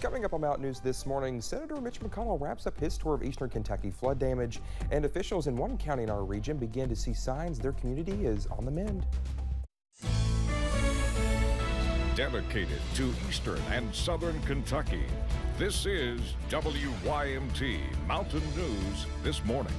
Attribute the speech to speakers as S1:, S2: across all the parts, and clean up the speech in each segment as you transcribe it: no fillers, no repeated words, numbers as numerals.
S1: Coming up on Mountain News this morning, Senator Mitch McConnell wraps up his tour of eastern Kentucky flood damage, and officials in one county in our region begin to see signs their community is on the mend.
S2: Dedicated to eastern and southern Kentucky, this is WYMT Mountain News this morning.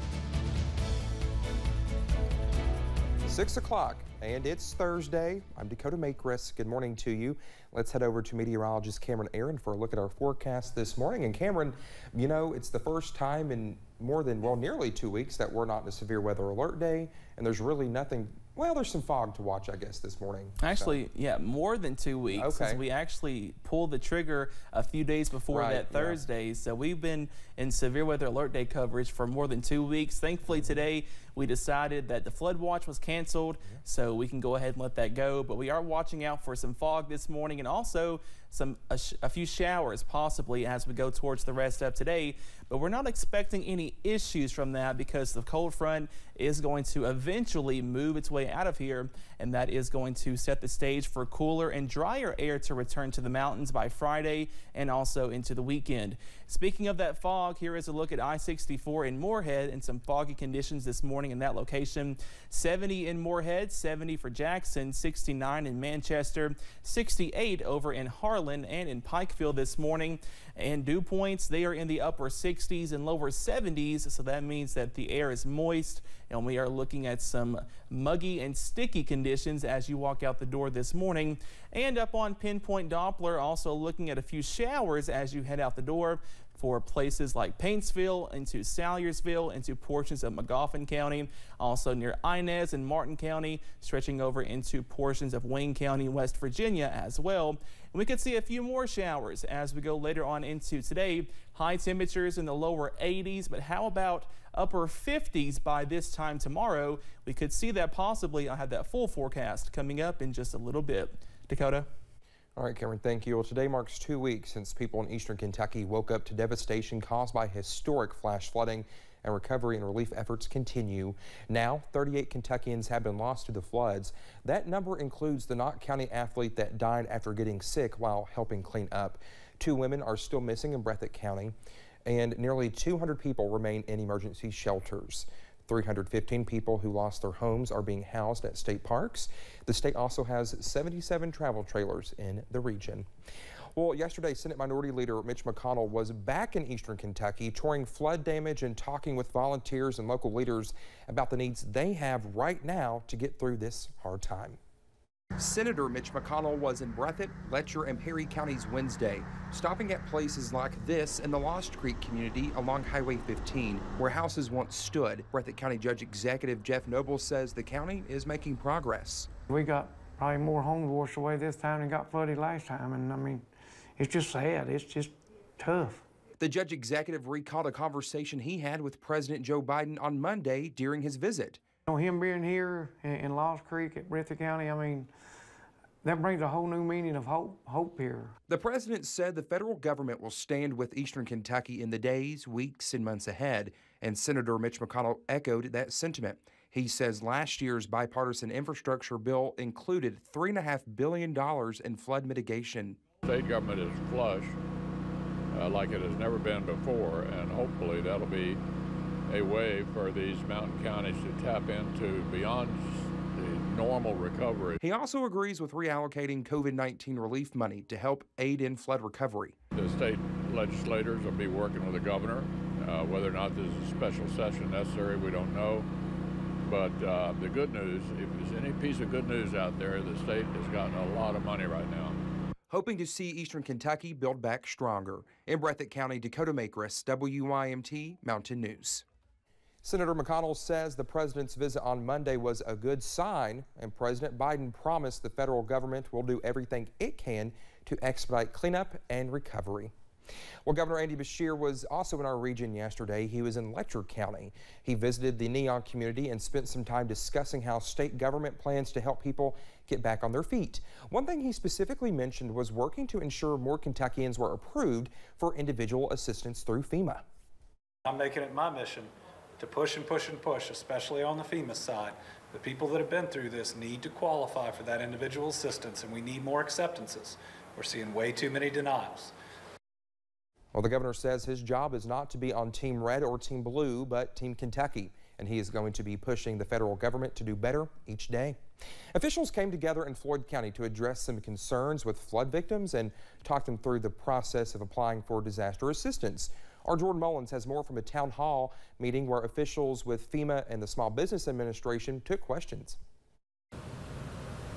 S1: 6 o'clock, and it's Thursday. I'm Dakota Makris. Good morning to you. Let's head over to meteorologist Cameron Aaron for a look at our forecast this morning. And Cameron, you know, it's the first time in more than, well, nearly 2 weeks that we're not in a severe weather alert day, and there's really nothing. Well, there's some fog to watch, I guess, this morning.
S3: Actually, yeah, more than 2 weeks.
S1: Okay.
S3: We actually pulled the trigger a few days before that Thursday. Yeah. So we've been in severe weather alert day coverage for more than 2 weeks. Thankfully, today we decided that the flood watch was canceled, so we can go ahead and let that go. But we are watching out for some fog this morning and also a few showers possibly as we go towards the rest of today. But we're not expecting any issues from that because the cold front is going to eventually move its way out of here, and that is going to set the stage for cooler and drier air to return to the mountains by Friday and also into the weekend. Speaking of that fog, here is a look at I-64 in Moorhead and some foggy conditions this morning in that location. 70 in Moorhead, 70 for Jackson, 69 in Manchester, 68 over in Harlan and in Pikeville this morning. And dew points, they are in the upper 60s and lower 70s, so that means that the air is moist, and we are looking at some muggy and sticky conditions as you walk out the door this morning. And up on Pinpoint Doppler, also looking at a few showers as you head out the door for places like Paintsville, into Salyersville, into portions of Magoffin County, also near Inez and Martin County, stretching over into portions of Wayne County, West Virginia as well. And we could see a few more showers as we go later on into today. High temperatures in the lower 80s, but how about upper 50s by this time tomorrow? We could see that possibly. I have that full forecast coming up in just a little bit. Dakota?
S1: All right, Cameron, thank you. Well, today marks 2 weeks since people in eastern Kentucky woke up to devastation caused by historic flash flooding, and recovery and relief efforts continue. Now, 38 Kentuckians have been lost to the floods. That number includes the Knott County athlete that died after getting sick while helping clean up. 2 women are still missing in Breathitt County, and nearly 200 people remain in emergency shelters. 315 people who lost their homes are being housed at state parks. The state also has 77 travel trailers in the region. Well, yesterday, Senate Minority Leader Mitch McConnell was back in eastern Kentucky touring flood damage and talking with volunteers and local leaders about the needs they have right now to get through this hard time. Senator Mitch McConnell was in Breathitt, Letcher, and Perry counties Wednesday, stopping at places like this in the Lost Creek community along Highway 15, where houses once stood. Breathitt County Judge Executive Jeff Noble says the county is making progress.
S4: We got probably more homes washed away this time than got flooded last time, and I mean, it's just sad. It's just tough.
S1: The judge executive recalled a conversation he had with President Joe Biden on Monday during his visit.
S4: You know, him being here in Lost Creek at Breathitt County, I mean, that brings a whole new meaning of hope here.
S1: The president said the federal government will stand with eastern Kentucky in the days, weeks, and months ahead, and Senator Mitch McConnell echoed that sentiment. He says last year's bipartisan infrastructure bill included $3.5 billion in flood mitigation.
S5: State government is flush like it has never been before, and hopefully that'll be a way for these mountain counties to tap into beyond the normal recovery.
S1: He also agrees with reallocating COVID-19 relief money to help aid in flood recovery.
S5: The state legislators will be working with the governor. Whether or not there's a special session necessary, we don't know. But the good news, if there's any piece of good news out there, the state has gotten a lot of money right now.
S1: Hoping to see eastern Kentucky build back stronger. In Breathitt County, Dakota Makris, WYMT Mountain News. Senator McConnell says the president's visit on Monday was a good sign, and President Biden promised the federal government will do everything it can to expedite cleanup and recovery. Well, Governor Andy Beshear was also in our region yesterday. He was in Letcher County. He visited the Neon community and spent some time discussing how state government plans to help people get back on their feet. One thing he specifically mentioned was working to ensure more Kentuckians were approved for individual assistance through FEMA.
S6: I'm making it my mission to push and push and push, especially on the FEMA side. The people that have been through this need to qualify for that individual assistance, and we need more acceptances. We're seeing way too many denials.
S1: Well, the governor says his job is not to be on Team Red or Team Blue, but Team Kentucky, and he is going to be pushing the federal government to do better each day. Officials came together in Floyd County to address some concerns with flood victims and talk them through the process of applying for disaster assistance. Our Jordan Mullins has more from a town hall meeting where officials with FEMA and the Small Business Administration took questions.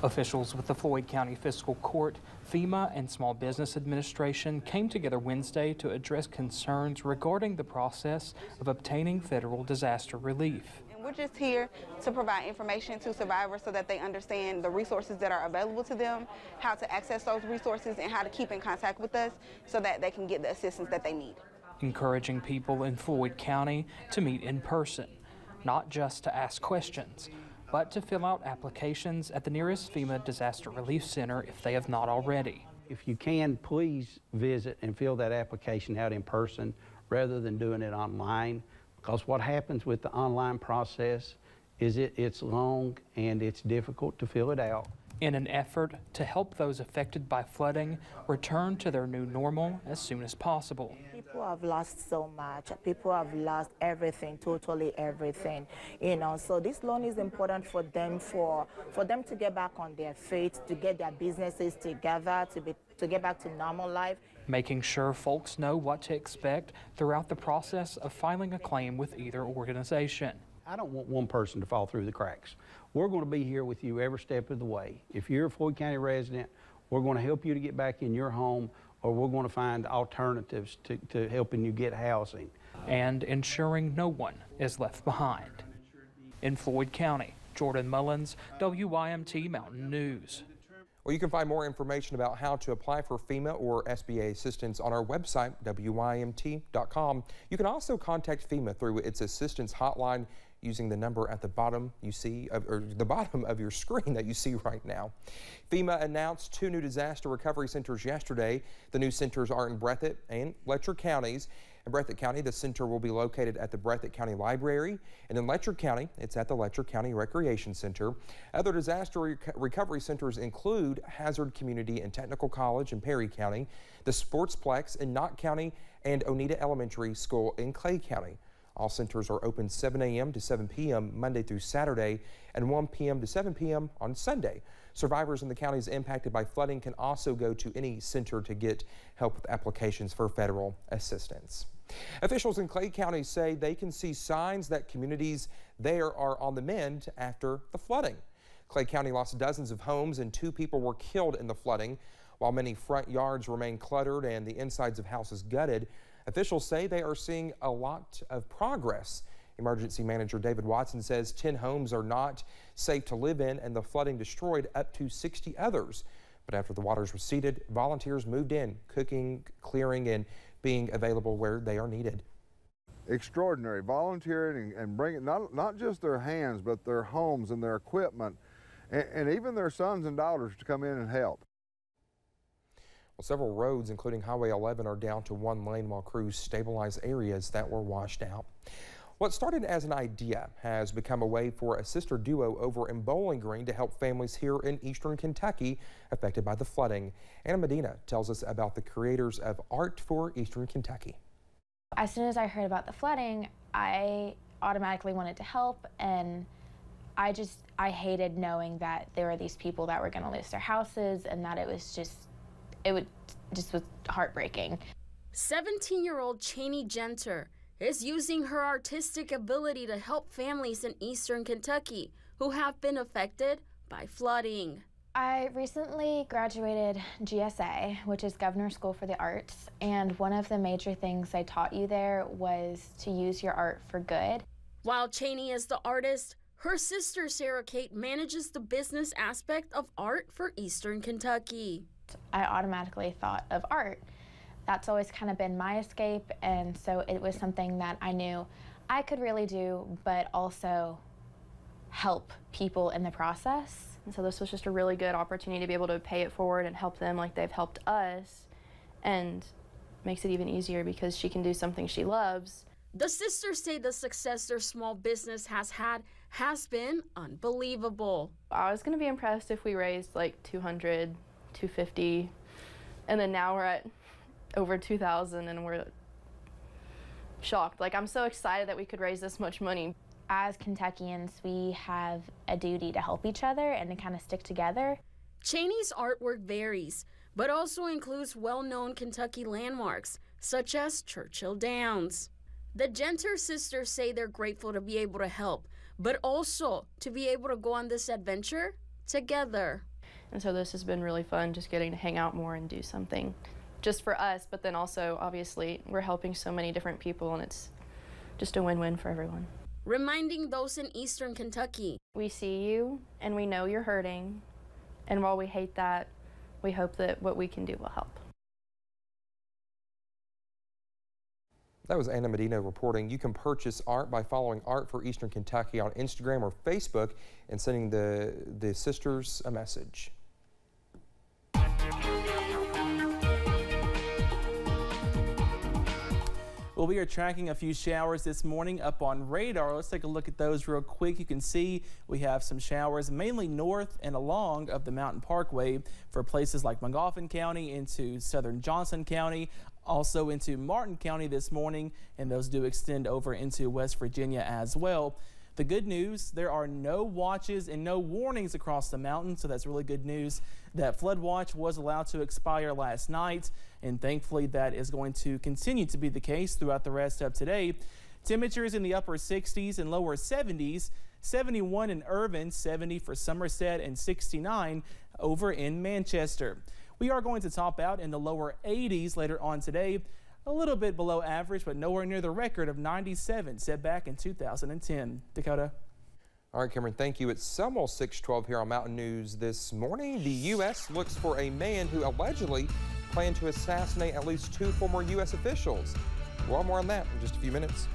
S7: Officials with the Floyd County Fiscal Court, FEMA, and Small Business Administration came together Wednesday to address concerns regarding the process of obtaining federal disaster relief.
S8: We're just here to provide information to survivors so that they understand the resources that are available to them, how to access those resources, and how to keep in contact with us so that they can get the assistance that they need.
S7: Encouraging people in Floyd County to meet in person, not just to ask questions, but to fill out applications at the nearest FEMA Disaster Relief Center if they have not already.
S9: If you can, please visit and fill that application out in person rather than doing it online, because what happens with the online process is it's long and it's difficult to fill it out.
S7: In an effort to help those affected by flooding return to their new normal as soon as possible.
S10: People have lost so much. People have lost everything, totally everything. So this loan is important for them, for them to get back on their feet, to get their businesses together, to get back to normal life.
S7: Making sure folks know what to expect throughout the process of filing a claim with either organization.
S9: I don't want one person to fall through the cracks. We're going to be here with you every step of the way. If you're a Floyd County resident, we're going to help you to get back in your home, or we're going to find alternatives to helping you get housing.
S7: And ensuring no one is left behind. In Floyd County, Jordan Mullins, WYMT Mountain News.
S1: Well, you can find more information about how to apply for FEMA or SBA assistance on our website, WYMT.com. You can also contact FEMA through its assistance hotline using the number at the bottom the bottom of your screen that you see right now. FEMA announced 2 new disaster recovery centers yesterday. The new centers are in Breathitt and Letcher counties. In Breathitt County, the center will be located at the Breathitt County Library, and in Letcher County, it's at the Letcher County Recreation Center. Other disaster recovery centers include Hazard Community and Technical College in Perry County, the Sportsplex in Knott County, and Oneida Elementary School in Clay County. All centers are open 7 a.m. to 7 p.m. Monday through Saturday and 1 p.m. to 7 p.m. on Sunday. Survivors in the counties impacted by flooding can also go to any center to get help with applications for federal assistance. Officials in Clay County say they can see signs that communities there are on the mend after the flooding. Clay County lost dozens of homes and 2 people were killed in the flooding. While many front yards remain cluttered and the insides of houses gutted, officials say they are seeing a lot of progress. Emergency Manager David Watson says 10 homes are not safe to live in and the flooding destroyed up to 60 others. But after the waters receded, volunteers moved in, cooking, clearing, and being available where they are needed.
S11: Extraordinary, volunteering and bringing not just their hands, but their homes and their equipment, and even their sons and daughters to come in and help.
S1: Well, several roads, including Highway 11, are down to 1 lane while crews stabilize areas that were washed out. What started as an idea has become a way for a sister duo over in Bowling Green to help families here in eastern Kentucky affected by the flooding. Anna Medina tells us about the creators of Art for Eastern Kentucky.
S12: As soon as I heard about the flooding, I automatically wanted to help, and I hated knowing that there were these people that were going to lose their houses, and that it just was heartbreaking.
S13: 17-year-old Cheney Genter is using her artistic ability to help families in eastern Kentucky who have been affected by flooding.
S12: I recently graduated GSA, which is Governor's School for the Arts, and one of the major things I taught you there was to use your art for good.
S13: While Cheney is the artist, her sister Sarah Kate manages the business aspect of Art for Eastern Kentucky.
S12: I automatically thought of art. That's always kind of been my escape, and so it was something that I knew I could really do, but also help people in the process.
S14: And so this was just a really good opportunity to be able to pay it forward and help them like they've helped us, and makes it even easier because she can do something she loves.
S13: The sisters say the success their small business has had has been unbelievable.
S14: I was going to be impressed if we raised like $200, $250, and then now we're at over 2,000, and we're shocked. Like, I'm so excited that we could raise this much money.
S12: As Kentuckians, we have a duty to help each other and to kind of stick together.
S13: Cheney's artwork varies, but also includes well-known Kentucky landmarks, such as Churchill Downs. The Genter sisters say they're grateful to be able to help, but also to be able to go on this adventure together.
S14: And so this has been really fun, just getting to hang out more and do something just for us, but then also, obviously, we're helping so many different people, and it's just a win-win for everyone.
S13: Reminding those in Eastern Kentucky.
S14: We see you, and we know you're hurting, and while we hate that, we hope that what we can do will help.
S1: That was Anna Medina reporting. You can purchase art by following Art for Eastern Kentucky on Instagram or Facebook and sending the sisters a message.
S3: Well, we are tracking a few showers this morning up on radar. Let's take a look at those real quick. You can see we have some showers mainly north and along of the Mountain Parkway for places like Magoffin County into southern Johnson County, also into Martin County this morning, and those do extend over into West Virginia as well. The good news, there are no watches and no warnings across the mountain, so that's really good news. That flood watch was allowed to expire last night, and thankfully that is going to continue to be the case throughout the rest of today. Temperatures in the upper 60s and lower 70s, 71 in Irvine, 70 for Somerset, and 69 over in Manchester. We are going to top out in the lower 80s later on today. A little bit below average, but nowhere near the record of 97 set back in 2010. Dakota.
S1: All right, Cameron, thank you. It's almost 6:12 here on Mountain News this morning. The U.S. looks for a man who allegedly planned to assassinate at least 2 former U.S. officials. Well, more on that in just a few minutes.